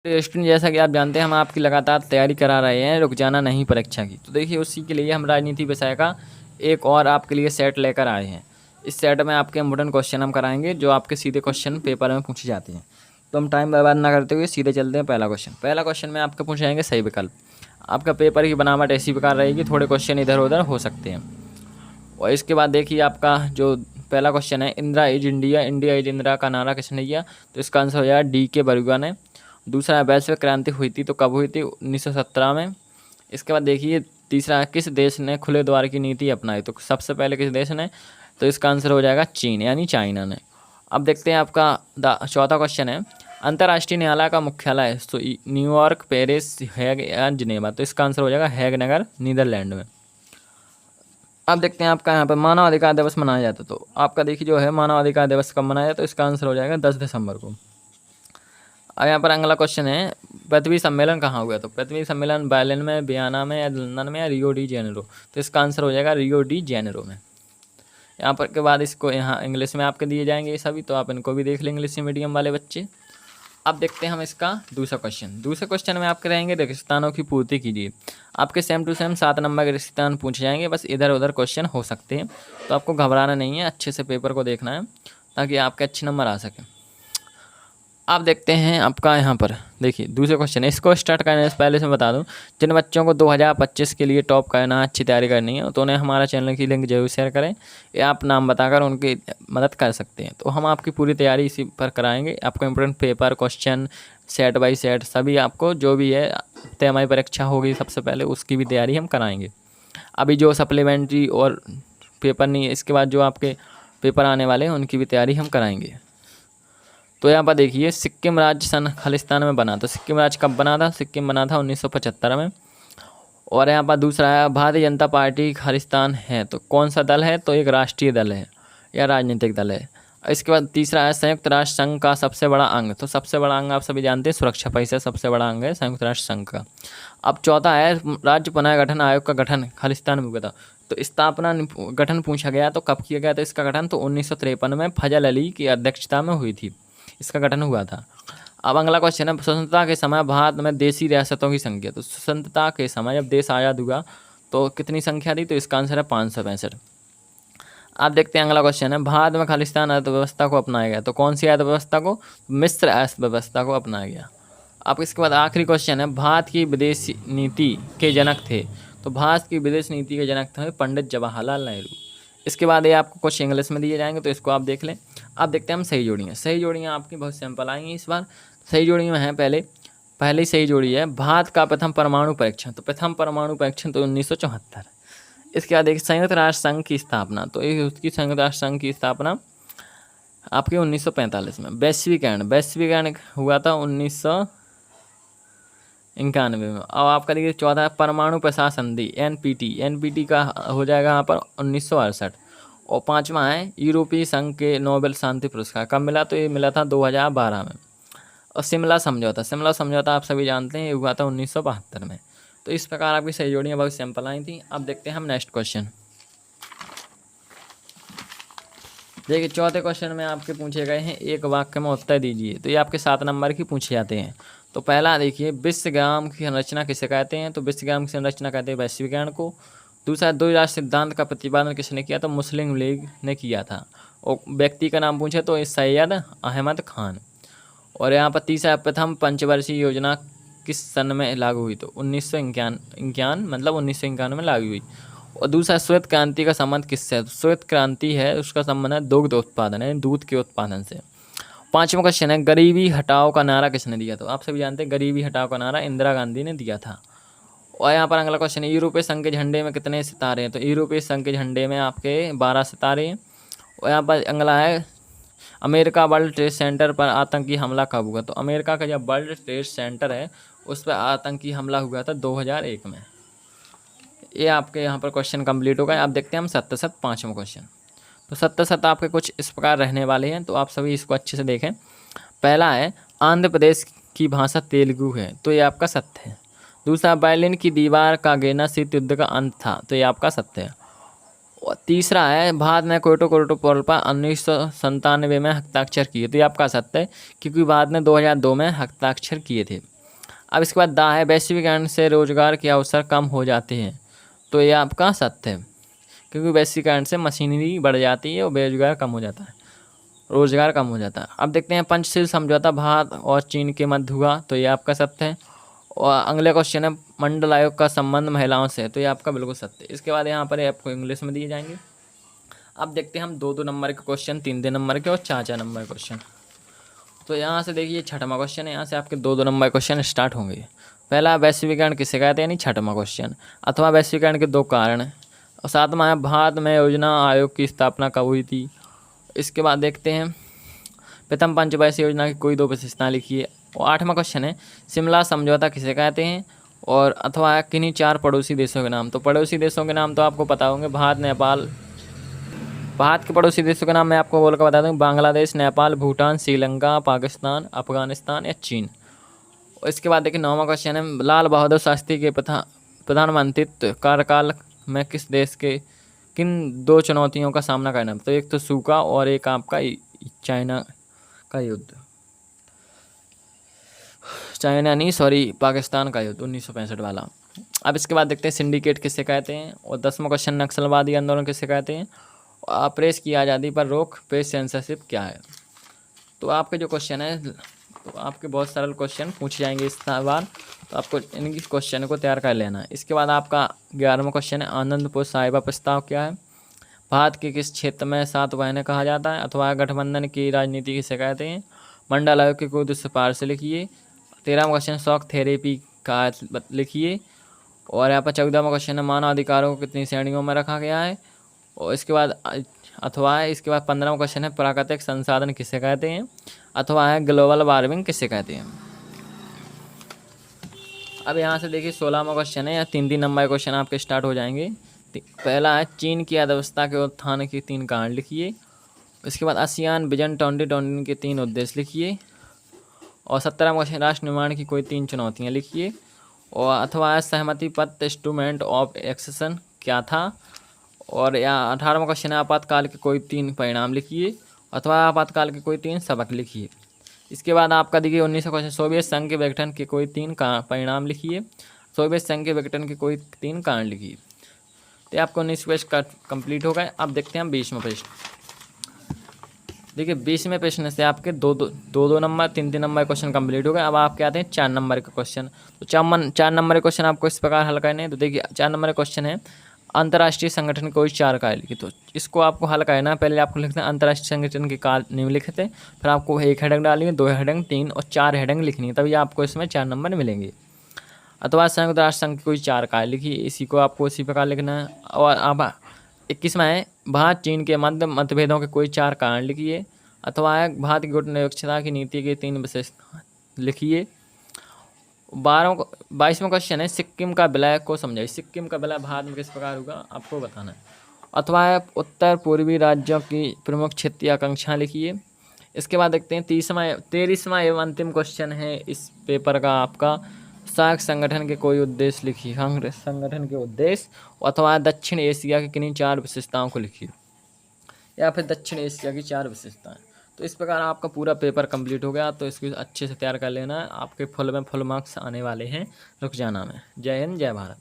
तो स्टूडेंट, जैसा कि आप जानते हैं हम आपकी लगातार तैयारी करा रहे हैं रुक जाना नहीं परीक्षा की। तो देखिए उसी के लिए हम राजनीति विषय का एक और आपके लिए सेट लेकर आए हैं। इस सेट में आपके इम्पोर्टेंट क्वेश्चन हम कराएंगे जो आपके सीधे क्वेश्चन पेपर में पूछे जाते हैं। तो हम टाइम बर्बाद ना करते हुए सीधे चलते हैं पहला क्वेश्चन में आपके पूछे जाएंगे सही विकल्प। आपका पेपर की बनावट ऐसी प्रकार रहेगी, थोड़े क्वेश्चन इधर उधर हो सकते हैं। और इसके बाद देखिए आपका जो पहला क्वेश्चन है, Indira is India, India is Indira का नारा किसने दिया? तो इसका आंसर हो जाएगा डी के बरुआ ने। दूसरा है वैश्विक क्रांति हुई थी तो कब हुई थी? 1917 में। इसके बाद देखिए तीसरा है किस देश ने खुले द्वार की नीति अपनाई? तो सबसे पहले किस देश ने? तो इसका आंसर हो जाएगा चीन यानी चाइना ने। अब देखते हैं आपका चौथा क्वेश्चन है, अंतर्राष्ट्रीय न्यायालय का मुख्यालय तो न्यूयॉर्क, पेरिस, हैग या जिनेवा? तो इसका आंसर हो जाएगा हैग नगर, नीदरलैंड में। अब देखते हैं आपका यहाँ पर मानव अधिकार दिवस मनाया जाता है। तो आपका देखिए जो है मानव अधिकार दिवस कब मनाया जाता है? तो इसका आंसर हो जाएगा 10 दिसंबर को। अब यहाँ पर अगला क्वेश्चन है, पृथ्वी सम्मेलन कहाँ हुआ? तो पृथ्वी सम्मेलन बर्लिन में, वियना में, या लंदन में, या रियो डी जेनेरो? तो इसका आंसर हो जाएगा रियो डी जेनेरो में। यहाँ पर के बाद इसको यहाँ इंग्लिश में आपके दिए जाएंगे ये सभी, तो आप इनको भी देख लें इंग्लिश मीडियम वाले बच्चे। अब देखते हैं हम इसका दूसरा क्वेश्चन में आपके रहेंगे रेगिस्तानों की पूर्ति कीजिए। आपके सेम टू सेम 7 नंबर के रेगिस्तान पूछे जाएंगे, बस इधर उधर क्वेश्चन हो सकते हैं, तो आपको घबराना नहीं है, अच्छे से पेपर को देखना है ताकि आपके अच्छे नंबर आ सकें। आप देखते हैं आपका यहाँ पर देखिए दूसरे क्वेश्चन है, इसको स्टार्ट करने से पहले से बता दूं, जिन बच्चों को 2025 के लिए टॉप करना, अच्छी तैयारी करनी है तो उन्हें हमारा चैनल की लिंक जरूर शेयर करें या आप नाम बताकर उनकी मदद कर सकते हैं। तो हम आपकी पूरी तैयारी इसी पर कराएंगे। आपको important paper, question, set by set सभी आपको जो भी है तिमाही परीक्षा होगी सबसे पहले उसकी भी तैयारी हम कराएँगे। अभी जो सप्लीमेंट्री और पेपर नहीं है, इसके बाद जो आपके पेपर आने वाले हैं उनकी भी तैयारी हम कराएंगे। तो यहाँ पर देखिए सिक्किम राज्य सन खालिस्तान में बना। तो सिक्किम राज्य कब बना था? सिक्किम बना था 1975 में। और यहाँ पर दूसरा है भारतीय जनता पार्टी खालिस्तान है तो कौन सा दल है? तो एक राष्ट्रीय दल है या राजनीतिक दल है। इसके बाद तीसरा है संयुक्त राष्ट्र संघ का सबसे बड़ा अंग। तो सबसे बड़ा अंग आप सभी जानते हैं सुरक्षा परिषद सबसे बड़ा अंग है संयुक्त राष्ट्र संघ का। अब चौथा है राज्य पुनर्गठन आयोग का गठन खालिस्तान में हुआ था। तो स्थापना गठन पूछा गया तो कब किया गया था इसका गठन? तो 1953 में फजल अली की अध्यक्षता में हुई थी, इसका गठन हुआ था। अब अगला क्वेश्चन है स्वतंत्रता के समय भारत में देशी रियासतों की संख्या। तो स्वतंत्रता के समय जब देश आज़ाद हुआ तो कितनी संख्या थी? तो इसका आंसर है 565। आप देखते हैं अगला क्वेश्चन है भारत में खालिस्तान अर्थव्यवस्था को अपनाया गया। तो कौन सी अर्थव्यवस्था को? मिश्र अर्थव्यवस्था को अपनाया गया। अब इसके बाद आखिरी क्वेश्चन है भारत की विदेश नीति के जनक थे। तो भारत की विदेश नीति के जनक थे पंडित जवाहरलाल नेहरू। इसके बाद ये आपको कुछ इंग्लिश में दिए जाएंगे तो इसको आप देख लें। अब देखते हैं हम सही जोड़ियाँ। सही जोड़ियाँ आपकी बहुत सिंपल आएंगी इस बार। सही जोड़ियों में है पहली सही जोड़ी है भारत का प्रथम परमाणु परीक्षण। तो प्रथम परमाणु परीक्षण तो 1974। इसके बाद एक संयुक्त राष्ट्र संघ की स्थापना। तो ये उसकी संयुक्त राष्ट्र संघ की स्थापना आपके 1945 में। वैश्वीकरण हुआ था 1991 में। अब आपका देखिए चौथा है परमाणु प्रसार संधि एनपीटी का हो जाएगा यहाँ पर 1968। और पांचवा है यूरोपीय संघ के नोबेल शांति पुरस्कार कब मिला? तो ये मिला था 2012 में। और शिमला समझौता आप सभी जानते हैं ये हुआ था 1972 में। तो इस प्रकार आपकी सही जोड़ियाँ बहुत सिंपल आई थी। अब देखते हैं हम नेक्स्ट क्वेश्चन। देखिए चौथे क्वेश्चन में आपके पूछे गए हैं एक वाक्य में उत्तर दीजिए। तो ये आपके 7 नंबर की पूछे जाते हैं। तो पहला देखिए विश्वग्राम की संरचना किसे कहते हैं? तो विश्वग्राम की संरचना कहते हैं वैश्वीकरण को। दूसरा दो राष्ट्र सिद्धांत का प्रतिपादन किसने किया? तो मुस्लिम लीग ने किया था। और व्यक्ति का नाम पूछे तो सैयद अहमद खान। और यहाँ पर तीसरा प्रथम पंचवर्षीय योजना किस सन में लागू हुई? तो 1951 मतलब 1951 में लागू हुई। और दूसरा श्वेत क्रांति का संबंध किससे है? श्वेत क्रांति है उसका संबंध है दुग्ध उत्पादन है दूध के उत्पादन से। पांचवा क्वेश्चन है गरीबी हटाओ का नारा किसने दिया? तो आप सभी जानते हैं गरीबी हटाओ का नारा इंदिरा गांधी ने दिया था। और यहाँ पर अगला क्वेश्चन है यूरोपीय संघ के झंडे में कितने सितारे हैं? तो यूरोपीय संघ के झंडे में आपके 12 सितारे हैं। और यहाँ पर अगला है अमेरिका वर्ल्ड ट्रेड सेंटर पर आतंकी हमला कब हुआ? तो अमेरिका का जो वर्ल्ड ट्रेड सेंटर है उस पर आतंकी हमला हुआ था 2001 में। ये आपके यहाँ पर क्वेश्चन कंप्लीट हो गए। आप देखते हैं हम 7 पाँचवा क्वेश्चन। तो 7 आपके कुछ इस प्रकार रहने वाले हैं, तो आप सभी इसको अच्छे से देखें। पहला है आंध्र प्रदेश की भाषा तेलुगु है, तो ये आपका सत्य है। दूसरा बर्लिन की दीवार का गिरना शीत युद्ध का अंत था, तो ये आपका सत्य है। और तीसरा है भारत ने क्योटो प्रोटोकॉल पर 1997 में हस्ताक्षर किए। तो ये आपका सत्य है, क्योंकि भारत ने 2002 में हस्ताक्षर किए थे। अब इसके बाद दा है वैश्वीकरण से रोजगार के अवसर कम हो जाते हैं। तो ये आपका सत्य है, क्योंकि वैश्वीकरण से मशीनरी बढ़ जाती है और बेरोजगार कम हो जाता है, रोजगार कम हो जाता है। अब देखते हैं पंचशील समझौता भारत और चीन के मध्य हुआ। तो ये आपका सत्य है। और अगले क्वेश्चन है मंडल आयोग का संबंध महिलाओं से। तो ये आपका बिल्कुल सत्य है। इसके बाद यहाँ पर आपको इंग्लिश में दिए जाएंगे। अब देखते हैं हम 2-2 नंबर के क्वेश्चन, 3-3 नंबर के और 4-4 नंबर के क्वेश्चन। तो यहाँ से देखिए 6वां क्वेश्चन है, यहाँ से आपके 2-2 नंबर क्वेश्चन स्टार्ट होंगे। पहला वैश्वीकरण किसे कहते हैं, यानी 6वां क्वेश्चन, अथवा वैश्वीकरण के 2 कारण। और 7वां है भारत में योजना आयोग की स्थापना कब हुई थी। इसके बाद देखते हैं प्रथम पंचवर्षीय योजना की कोई 2 विशेषताएं लिखिए। और 8वां क्वेश्चन है शिमला समझौता किसे कहते हैं, और अथवा किन्हीं 4 पड़ोसी देशों के नाम। तो पड़ोसी देशों के नाम तो आपको पता होंगे, भारत, नेपाल। भारत के पड़ोसी देशों के नाम मैं आपको बोल कर बता दूँ, बांग्लादेश, नेपाल, भूटान, श्रीलंका, पाकिस्तान, अफगानिस्तान या चीन। और इसके बाद देखिए 9वां क्वेश्चन है लाल बहादुर शास्त्री के प्रधानमंत्रित्व कार्यकाल में किस देश के किन 2 चुनौतियों का सामना करना। तो एक तो सूखा और एक आपका चाइना का युद्ध, पाकिस्तान का युद्ध 1965 वाला। अब इसके बाद देखते हैं सिंडिकेट किसे कहते हैं। और 10वां क्वेश्चन नक्सलवादी आंदोलन किसे कहते हैं। प्रेस की आज़ादी पर रोक, प्रेस सेंसरशिप क्या है। तो आपके जो क्वेश्चन है, तो आपके बहुत सरल क्वेश्चन पूछे जाएंगे इस बार, तो आपको इनकी क्वेश्चन को तैयार कर लेना है। इसके बाद आपका 11वां क्वेश्चन है आनंदपुर साहिबा प्रस्ताव क्या है। भारत के किस क्षेत्र में 7 बहनें कहा जाता है, अथवा गठबंधन की राजनीति किसे कहते हैं। मंडल आयोग की कोई सिफारिश लिखिए। 13वां क्वेश्चन शॉक थेरेपी का लिखिए। और यहाँ पर 14वां क्वेश्चन है मानव अधिकारों को कितनी श्रेणियों में रखा गया है। और इसके बाद अथवा इसके बाद 15वां क्वेश्चन है प्राकृतिक संसाधन किसे कहते हैं, अथवा है ग्लोबल वार्मिंग किसे कहते हैं। अब यहाँ से देखिए 16वां क्वेश्चन है, या 3-3 नंबर क्वेश्चन आपके स्टार्ट हो जाएंगे। पहला है चीन की अर्थव्यवस्था के उत्थान के 3 कारण लिखिए। इसके बाद आसियान विजन 2020 के 3 उद्देश्य लिखिए। और 17वां क्वेश्चन राष्ट्र निर्माण की कोई 3 चुनौतियाँ लिखिए। और अथवा सहमति पत्र इंस्ट्रूमेंट ऑफ एक्सेशन क्या था। और या 18वां क्वेश्चन है आपातकाल के कोई 3 परिणाम लिखिए, अथवा आपातकाल के कोई 3 सबक लिखिए। इसके बाद आपका देखिए 19वां क्वेश्चन सोवियत संघ के विघटन के कोई 3 परिणाम लिखिए, सोवियत संघ के विघटन के कोई 3 कारण लिखिए। तो आपको 19 प्रश्न कंप्लीट हो गए। अब देखते हैं हम 20वां प्रश्न। देखिए 20वें प्रश्न से आपके 2-2 नंबर 3-3 नंबर क्वेश्चन कंप्लीट हो गए। अब आपके आते हैं 4 नंबर के क्वेश्चन। तो 4 नंबर के क्वेश्चन आपको इस प्रकार हल करने हैं। तो देखिए 4 नंबर क्वेश्चन है अंतर्राष्ट्रीय संगठन कोई 4 कार्य लिखिए। तो इसको आपको हल करना है। पहले आपको लिखना है अंतर्राष्ट्रीय संगठन के कार्य निम्नलिखित है, फिर आपको 1 हेडिंग डालनी है, 2 हेडिंग, 3 और 4 हेडिंग लिखनी है, तभी आपको इसमें 4 नंबर मिलेंगे। अथवा संयुक्त राष्ट्र संघ के कोई 4 कार्य लिखिए, इसी को आपको इसी प्रकार लिखना है। और अब 21वां है भारत चीन के मध्य मतभेदों के कोई 4 कारण लिखिए, अथवा भारत की गुटनिरपेक्षता की नीति के 3 विशेषता लिखिए। 22वां क्वेश्चन है सिक्किम का विलय को समझाइए। सिक्किम का विलय भारत में किस प्रकार होगा आपको बताना है। अथवा उत्तर पूर्वी राज्यों की प्रमुख क्षेत्रीय आकांक्षाएं लिखिए। इसके बाद देखते हैं 23वां एवं अंतिम क्वेश्चन है इस पेपर का आपका सार्क संगठन के कोई उद्देश्य लिखिए। संगठन के उद्देश्य, अथवा दक्षिण एशिया की किन्हीं 4 विशेषताओं को लिखिए, या फिर दक्षिण एशिया की 4 विशेषताएं। तो इस प्रकार आपका पूरा पेपर कंप्लीट हो गया। तो इसको अच्छे से तैयार कर लेना है, आपके फुल मार्क्स आने वाले हैं रुक जाना में। जय हिंद, जय भारत।